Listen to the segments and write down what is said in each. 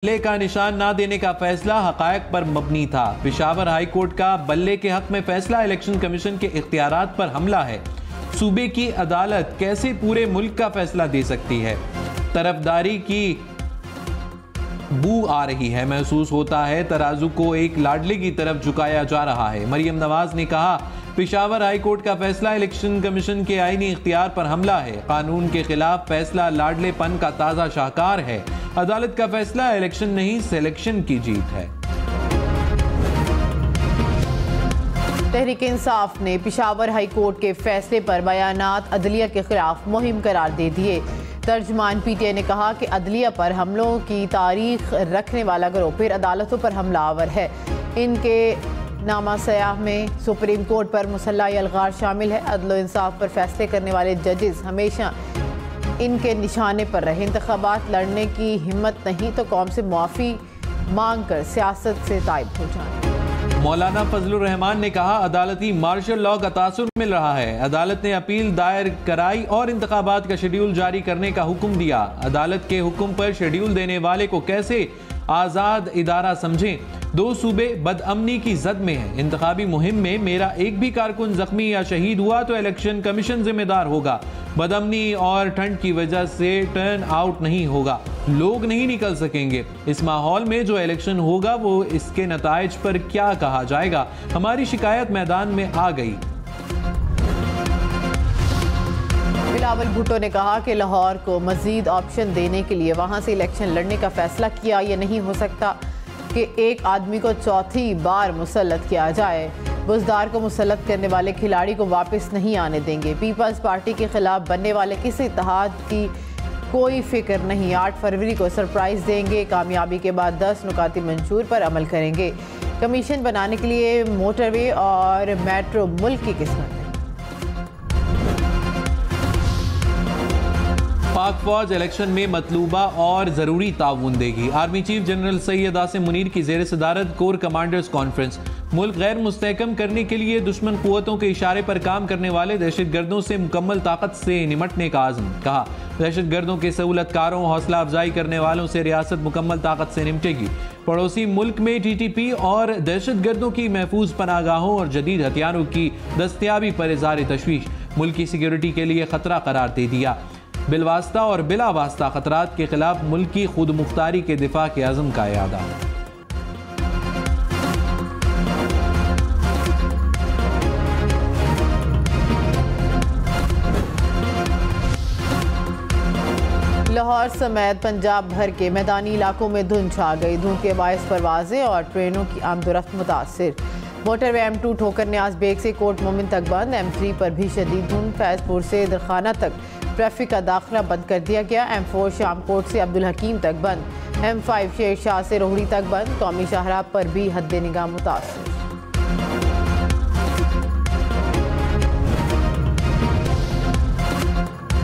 बल्ले का निशान ना देने का फैसला हकायक पर मबनी था। पेशावर हाई कोर्ट का बल्ले के हक में फैसला इलेक्शन कमीशन के इख्तियारात पर हमला है। सूबे की अदालत कैसे पूरे मुल्क का फैसला दे सकती है? तरफदारी की बू आ रही है। महसूस होता है तराजू को एक लाडले की तरफ झुकाया जा रहा है। मरियम नवाज ने कहा, पेशावर हाई कोर्ट का फैसला इलेक्शन कमीशन के आईनी इख्तियार पर हमला है। कानून के खिलाफ फैसला लाडलेपन का ताजा शाहकार है। अदालत का फैसला इलेक्शन नहीं, सिलेक्शन की जीत है। तहरीक इंसाफ ने पेशावर हाई कोर्ट के फैसले पर बयानात अदलिया के खिलाफ मुहिम करार दे दिए। तर्जमान पीटीआई ने कहा कि अदलिया पर हमलों की तारीख रखने वाला गिरोह फिर अदालतों पर हमलावर है। इनके नामा सयाह में सुप्रीम कोर्ट पर मुसल्लह अलगार शामिल है। अदल इंसाफ पर फैसले करने वाले जजेस हमेशा इनके निशाने पर रहे। इंतखाबात लड़ने की हिम्मत नहीं तो कौम से मुआफ़ी मांग कर सियासत से ताइब हो जाए। मौलाना फजलुर रहमान ने कहा, अदालती मार्शल लॉ का तासुर मिल रहा है। अदालत ने अपील दायर कराई और इंतखाबात का शेड्यूल जारी करने का हुक्म दिया। अदालत के हुक्म पर शेड्यूल देने वाले को कैसे आज़ाद इदारा समझें? दो सूबे बदअमनी की जद में हैं। इंतखाबी मुहिम में मेरा एक भी कारकुन जख्मी या शहीद हुआ तो इलेक्शन कमीशन जिम्मेदार होगा। बदअमनी और ठंड की वजह से टर्न आउट नहीं होगा, लोग नहीं निकल सकेंगे। इस माहौल में जो इलेक्शन होगा वो इसके नताइज पर क्या कहा जाएगा? हमारी शिकायत मैदान में आ गई। बिलावल भुट्टो ने कहा कि लाहौर को मजीद ऑप्शन देने के लिए वहां से इलेक्शन लड़ने का फैसला किया। यह नहीं हो सकता कि एक आदमी को चौथी बार मुसल्लत किया जाए। बुजदार को मुसल्लत करने वाले खिलाड़ी को वापस नहीं आने देंगे। पीपल्स पार्टी के खिलाफ बनने वाले किसी इत्तेहाद की कोई फिक्र नहीं। 8 फरवरी को सरप्राइज देंगे। कामयाबी के बाद 10 नुकाती मंशूर पर अमल करेंगे। कमीशन बनाने के लिए मोटरवे और मेट्रो मुल्क की किस्मत है। पाक फौज इलेक्शन में मतलूबा और जरूरी ताउन देगी। Army chief general Syed Asim Munir की जेर सदारत कोर कमांडर्स कॉन्फ्रेंस। मुल्क गैर मुस्तहकम करने के लिए दुश्मन कुव्वतों के इशारे पर काम करने वाले दहशत गर्दों से मुकम्मल ताकत से निमटने का आज़म। कहा, दहशत गर्दों के सहूलतकारों हौसला अफजाई करने वालों से रियासत मुकम्मल ताकत से निपटेगी। पड़ोसी मुल्क में TTP और दहशत गर्दों की महफूज पनागाहों और जदीद हथियारों की दस्तयाबी पर इज़हार तशवीश। मुल्क की सिक्योरिटी के लिए खतरा करार दे दिया। बिलवास्ता और बिला वास्ता खतरात के खिलाफ मुल्क की खुद मुख्तारी के दिफा के अज़म का इरादा। लाहौर समेत पंजाब भर के मैदानी इलाकों में धुंध छा गई। धुंध के बायस परवाजें और ट्रेनों की आमदोरफ्त मुतासिर। मोटरवे M2 ठोकर न्याज बेग से कोट मोमिन तक बंद। M3 पर भी शदीद धुंध। फैजपुर से दरखाना तक ट्रैफिक का दाखिला बंद कर दिया गया। M4 शामकोट से अब्दुल हकीम तक बंद। M5 शेर शाह से रोहड़ी तक बंद। कौमी शाहराह पर भी हद निगाह मुतासिर।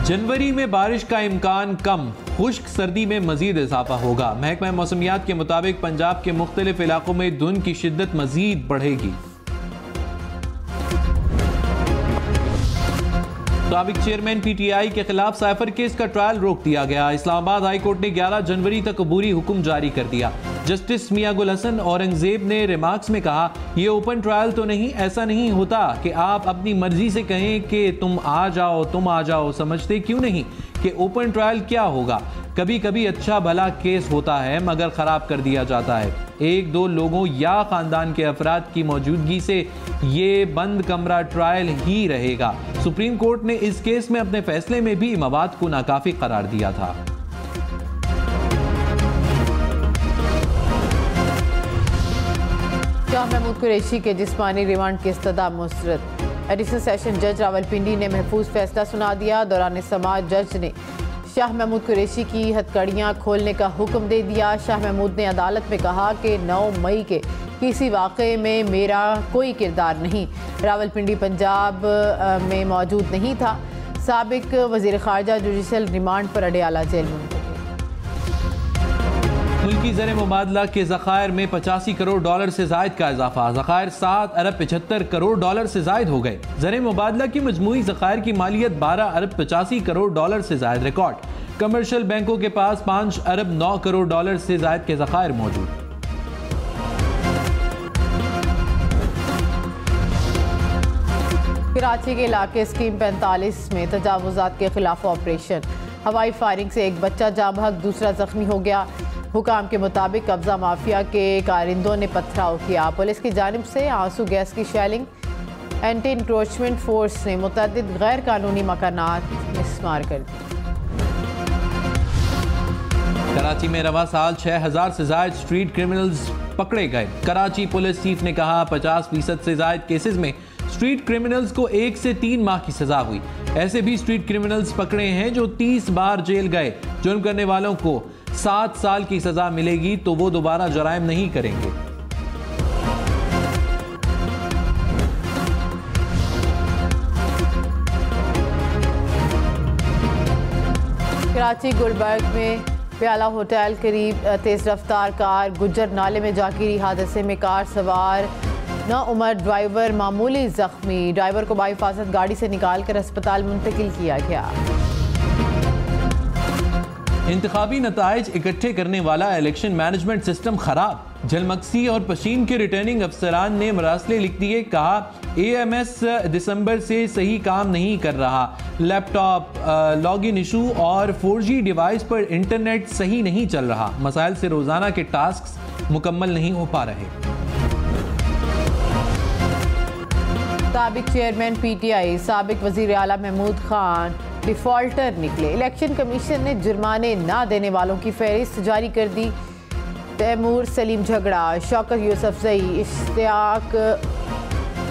जनवरी में बारिश का इम्कान कम, खुश्क सर्दी में मजीद इजाफा होगा। महकमा मौसमियात के मुताबिक पंजाब के मुख्तलिफ इलाकों में धुंध की शिद्दत मजीद बढ़ेगी। साबिक चेयरमैन PTI के खिलाफ साइफर केस का ट्रायल रोक दिया गया। इस्लामाबाद हाई कोर्ट ने 11 जनवरी तक अबूरी हुक्म जारी कर दिया। जस्टिस मियां गुल हसन औरंगजेब ने रिमार्क्स में कहा, यह ओपन ट्रायल तो नहीं, ऐसा नहीं होता कि आप अपनी मर्जी से कहें कि तुम आ जाओ। समझते क्यों नहीं कि ओपन ट्रायल क्या होगा? कभी कभी अच्छा भला केस होता है मगर खराब कर दिया जाता है। 1-2 लोगों या खानदान के अफराद की मौजूदगी से ये बंद कमरा ट्रायल ही रहेगा। सुप्रीम कोर्ट ने इस केस में अपने फैसले में भी मवाद को नाकाफी करार दिया था। शाह महमूद कुरैशी के जिस्मानी रिमांड की इस्तदा मुस्तरद। एडिशनल सेशन जज रावलपिंडी ने महफूज फैसला सुना दिया। दौरान समाअत जज ने शाह महमूद कुरैशी की हथकड़ियाँ खोलने का हुक्म दे दिया। शाह महमूद ने अदालत में कहा कि 9 मई के किसी वाक़े में मेरा कोई किरदार नहीं। रावलपिंडी पंजाब में मौजूद नहीं था। साबिक वज़ीर ख़ारजा जुडिशल रिमांड पर अडयाला जेल में। मुल्की ज़र मुबादला के ज़खायर में 85 करोड़ डॉलर से जायद का इजाफा। ज़खायर 7 अरब 75 करोड़ डॉलर से जायद हो गए। ज़र मुबादला की मजमूई ज़खायर की मालियत 12 अरब 85 करोड़ डॉलर से जायद रिकॉर्ड। कमर्शियल बैंकों के पास 5 अरब 9 करोड़ डॉलर से जायद के ज़खायर मौजूद। कराची के इलाके स्कीम 45 में तजावुज़ात के खिलाफ ऑपरेशन। हवाई फायरिंग से एक बच्चा जाँ बहक, दूसरा जख्मी हो गया। हुकाम के मुताबिक कब्जा माफिया के कारिंदों ने पथराव किया। पुलिस की जानिब से आंसू गैस की शेलिंग। एंटी इंक्रोचमेंट फोर्स ने मुतअद्दिद गैर कानूनी मकानात मिसमार कर दी। कराची में रवा साल 6000 से जायद स्ट्रीट क्रिमिनल्स पकड़े गए। कराची पुलिस चीफ ने कहा 50% से जायद केसेस में स्ट्रीट क्रिमिनल्स को 1 से 3 माह की सजा हुई। ऐसे भी स्ट्रीट क्रिमिनल्स पकड़े हैं जो 30 बार जेल गए। जुर्म करने वालों को 7 साल की सजा मिलेगी तो वो दोबारा जराइम नहीं करेंगे। कराची गुलबर्ग में प्याला होटल करीब तेज रफ्तार कार गुज्जर नाले में जा गिरी। हादसे में कार सवार ना उमर ड्राइवर मामूली जख्मी। ड्राइवर को बाहिफाजत गाड़ी से निकालकर अस्पताल मुंतकिल किया गया। इंतखाबी नताइज इकट्ठे करने वाला इलेक्शन मैनेजमेंट सिस्टम खराब। जलमक्सी और पशीन के रिटर्निंग अफसरान ने मरासले लिख दिए। कहा AMS दिसंबर से सही काम नहीं कर रहा। लैपटॉप लॉगिन इशू और 4G डिवाइस पर इंटरनेट सही नहीं चल रहा। मसाइल से रोजाना के टास्क मुकम्मल नहीं हो पा रहे। साबिक चेयरमैन PTI साबिक वजीर आला महमूद खान डिफॉल्टर निकले। इलेक्शन कमीशन ने जुर्माने ना देने वालों की फहरिस्त जारी कर दी। तैमूर सलीम झगड़ा, शौकत यूसुफजई, इश्तियाक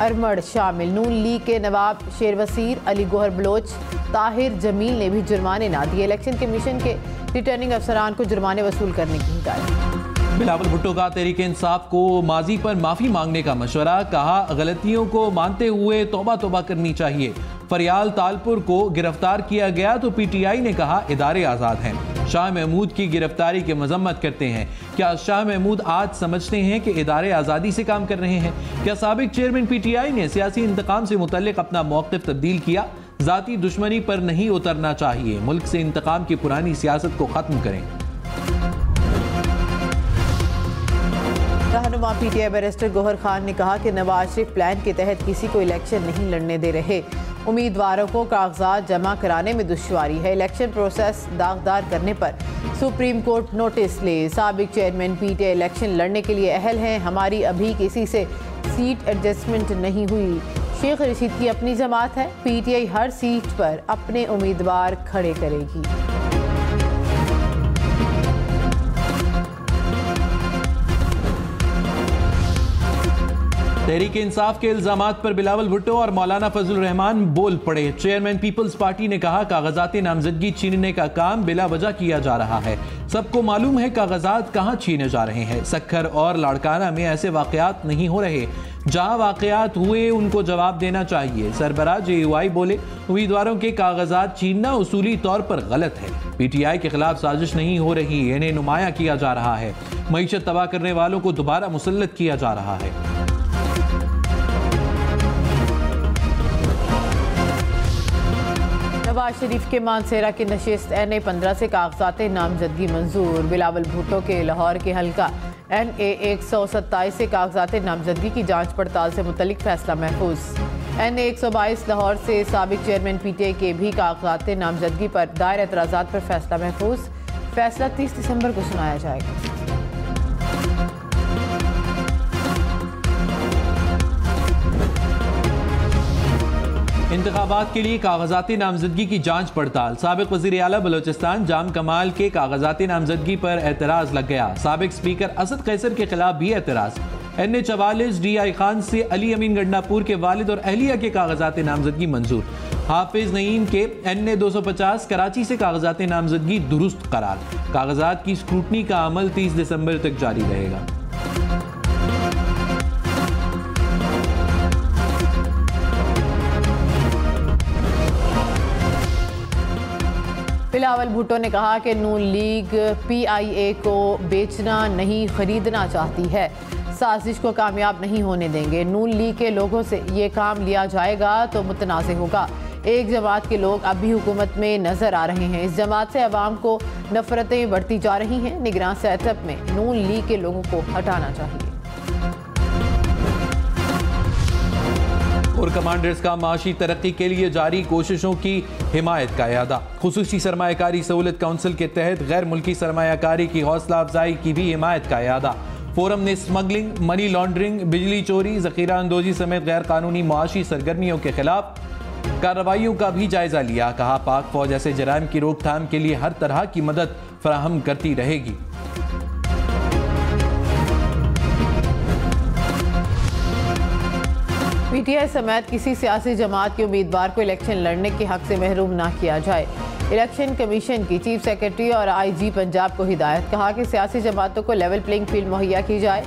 अरमड़ शामिल। नून लीग के नवाब शेर वसीर, अली गोहर बलोच, ताहिर जमील ने भी जुर्माने ना दिए। इलेक्शन कमीशन के रिटर्निंग अफसरान को जुर्माने वसूल करने की हिदायत। बिलावल भुट्टो का तहरीक इंसाफ को माजी पर माफी मांगने का मशवरा। कहा गलतियों को मानते हुए तौबा करनी चाहिए। फरियाल तालपुर को गिरफ्तार किया गया तो PTI ने कहा इदारे आज़ाद हैं। शाह महमूद की गिरफ्तारी की मजम्मत करते हैं। क्या शाह महमूद आज समझते हैं कि इदारे आज़ादी से काम कर रहे हैं? क्या साबिक चेयरमैन PTI ने सियासी इंतकाम से मुतल्लिक अपना मौक़िफ़ तब्दील किया? ज़ाती दुश्मनी पर नहीं उतरना चाहिए। मुल्क से इंतकाम की पुरानी सियासत को ख़त्म करें। रहनुमा PTI बैरिस्टर गोहर खान ने कहा कि नवाज शरीफ प्लान के तहत किसी को इलेक्शन नहीं लड़ने दे रहे। उम्मीदवारों को कागजात जमा कराने में दुश्वारी है। इलेक्शन प्रोसेस दागदार करने पर सुप्रीम कोर्ट नोटिस ले। साबिक चेयरमैन PTI इलेक्शन लड़ने के लिए अहल हैं। हमारी अभी किसी से सीट एडजस्टमेंट नहीं हुई। शेख रशीद की अपनी जमात है। PTI हर सीट पर अपने उम्मीदवार खड़े करेगी। तहरीक इंसाफ के इल्जामात पर बिलावल भुट्टो और मौलाना फजल रहमान बोल पड़े। चेयरमैन पीपल्स पार्टी ने कहा कागजात नामजदगी छीनने का काम बिला वजह किया जा रहा है। सबको मालूम है कागजात कहां छीने जा रहे हैं। सक्खर और लाड़काना में ऐसे वाकयात नहीं हो रहे। जहां वाकयात हुए उनको जवाब देना चाहिए। सरबराह JUI बोले उम्मीदवारों के कागजात छीनना उसूली तौर पर गलत है। PTI के खिलाफ साजिश नहीं हो रही, इन्हें नुमाया किया जा रहा है। मईशत तबाह करने वालों को दोबारा मुसल्लत किया जा रहा है। नवाज शरीफ के मानसेरा की नशिस्त NA 15 से कागजात नामजदगी मंजूर। बिलावल भुट्टो के लाहौर के हल्का NA 127 से कागजात नामजदगी की जांच पड़ताल से मुतल्लिक फैसला महफूज। NA 122 लाहौर से साबिक चेयरमैन PTI के भी कागजात नामजदगी पर दायर एतराज़ात पर फैसला महफूज। फैसला 30 दिसंबर को सुनाया जाएगा। इंतखाबात के लिए कागजात नामजदगी की जांच पड़ताल। साबिक वज़ीर आला बलोचिस्तान जाम कमाल के कागजात नामजदगी पर एतराज़ लग गया। साबिक स्पीकर असद कैसर के खिलाफ भी एतराज़। NA 44 DI खान से अली अमीन गंडापुर के वालिद और अहलिया के कागजात नामजदगी मंजूर। हाफिज नईम के NA 250 कराची से कागजात नामजदगी दुरुस्त करार। कागजात की स्क्रूटनी का अमल 30 दिसंबर तक जारी रहेगा। बिलावल भुट्टो ने कहा कि नून लीग PIA को बेचना नहीं खरीदना चाहती है, साजिश को कामयाब नहीं होने देंगे। नून लीग के लोगों से ये काम लिया जाएगा तो मुतनाज़ होगा। एक जमात के लोग अब भी हुकूमत में नजर आ रहे हैं। इस जमात से अवाम को नफरतें बढ़ती जा रही हैं। निगरान सेटअप में नून लीग के लोगों को हटाना चाहिए। और कमांडर्स का माशी तरक्की के लिए जारी कोशिशों की हिमायत का इरादा। खुसूसी सरमायाकारी सहूलत काउंसिल के तहत गैर मुल्की सरमायाकारी की हौसला अफजाई की भी हिमायत का इरादा। फोरम ने स्मगलिंग, मनी लॉन्ड्रिंग, बिजली चोरी, जखीरा अंदोजी समेत गैर कानूनी मुआशी सरगर्मियों के खिलाफ कार्रवाइयों का भी जायजा लिया। कहा पाक फौज ऐसे जराइम की रोकथाम के लिए हर तरह की मदद फराहम करती रहेगी। PTI समेत किसी सियासी जमात के उम्मीदवार को इलेक्शन लड़ने के हक से महरूम ना किया जाए। इलेक्शन कमीशन की चीफ सेक्रेटरी और IG पंजाब को हिदायत। कहा कि सियासी जमातों को लेवल प्लेइंग फील्ड मुहैया की जाए।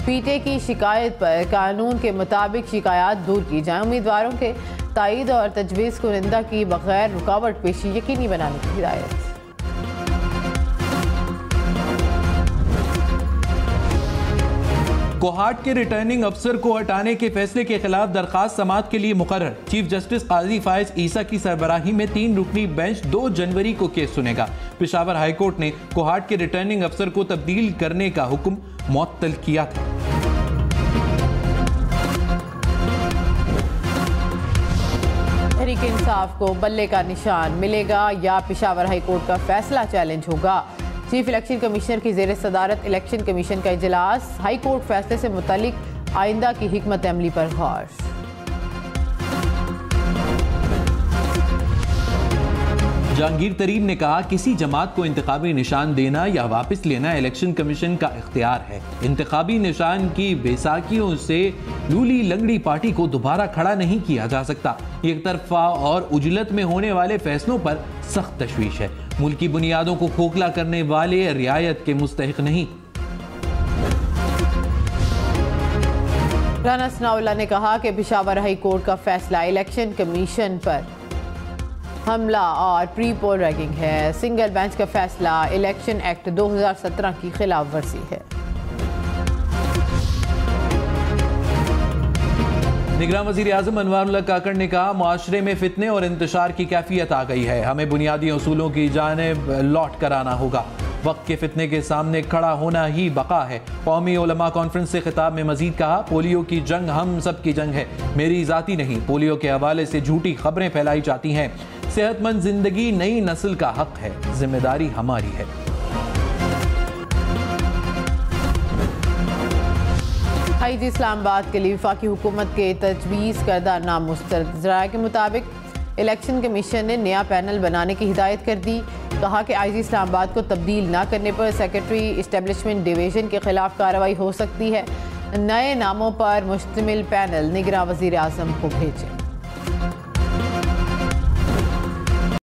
PTA की शिकायत पर कानून के मुताबिक शिकायत दूर की जाए। उम्मीदवारों के तायीद और तजवीज़ कुनिंदा की बगैर रुकावट पेशी यकीनी बनाने की हिदायत। कोहाट के रिटर्निंग अफसर को हटाने के फैसले के खिलाफ दरखास्त समाअत के लिए मुकर्रर। चीफ जस्टिस काजी फायज ईसा की सरबराही में 3 रुकनी बेंच 2 जनवरी को केस सुनेगा। पेशावर हाईकोर्ट ने कोहाट के रिटर्निंग अफसर को तब्दील करने का हुक्म मुअत्तल किया था। तहरीक इंसाफ को बल्ले का निशान मिलेगा या पेशावर हाईकोर्ट का फैसला चैलेंज होगा। चीफ इलेक्शन कमिश्नर की ज़ेर सदारत इलेक्शन कमीशन का इजलास। हाई कोर्ट फैसले से मुतालिक आइंदा की हिकमत अमली पर गौर। जहांगीर तरीन ने कहा किसी जमात को इंतखाबी निशान देना या वापस लेना इलेक्शन कमीशन का इख्तियार है। इंतखाबी निशान की बेसाखियों से लूली लंगड़ी पार्टी को दोबारा खड़ा नहीं किया जा सकता। एक तरफा और उजलत में होने वाले फैसलों पर सख्त तशवीश है। मुल्की बुनियादों को खोखला करने वाले रियायत के मुस्तहिक नहीं। राना सनाउल्लाह ने कहा कि पेशावर हाई कोर्ट का फैसला इलेक्शन कमीशन पर हमला और प्री पोल रैगिंग है। सिंगल बेंच का फैसला इलेक्शन एक्ट 2017 की खिलाफ वर्जी है। निगरान वज़ीर आज़म अनवारुल्लाह काकड़ ने कहा मुआशरे में फितने और इंतशार की कैफियत आ गई है। हमें बुनियादी उसूलों की जानिब लौट कर आना होगा। वक्त के फितने के सामने खड़ा होना ही बका है। कौमी उलमा कॉन्फ्रेंस से खिताब में मजीद कहा पोलियो की जंग हम सब की जंग है, मेरी जाती नहीं। पोलियो के हवाले से झूठी खबरें फैलाई जाती हैं। सेहतमंद जिंदगी नई नस्ल का हक है, जिम्मेदारी हमारी है। IG इस्लामाबाद के लिए वफाकी हुकूमत के तजवीज़ करदा नाम मुस्तरद। ज़राए के मुताबिक इलेक्शन कमीशन ने नया पैनल बनाने की हिदायत कर दी। कहा कि IG इस्लामाबाद को तब्दील न करने पर सेक्रेटरी इस्टेब्लिशमेंट डिवीज़न के खिलाफ कार्रवाई हो सकती है। नए नामों पर मुश्तमिल पैनल निगरान वज़ीर आज़म को भेजें।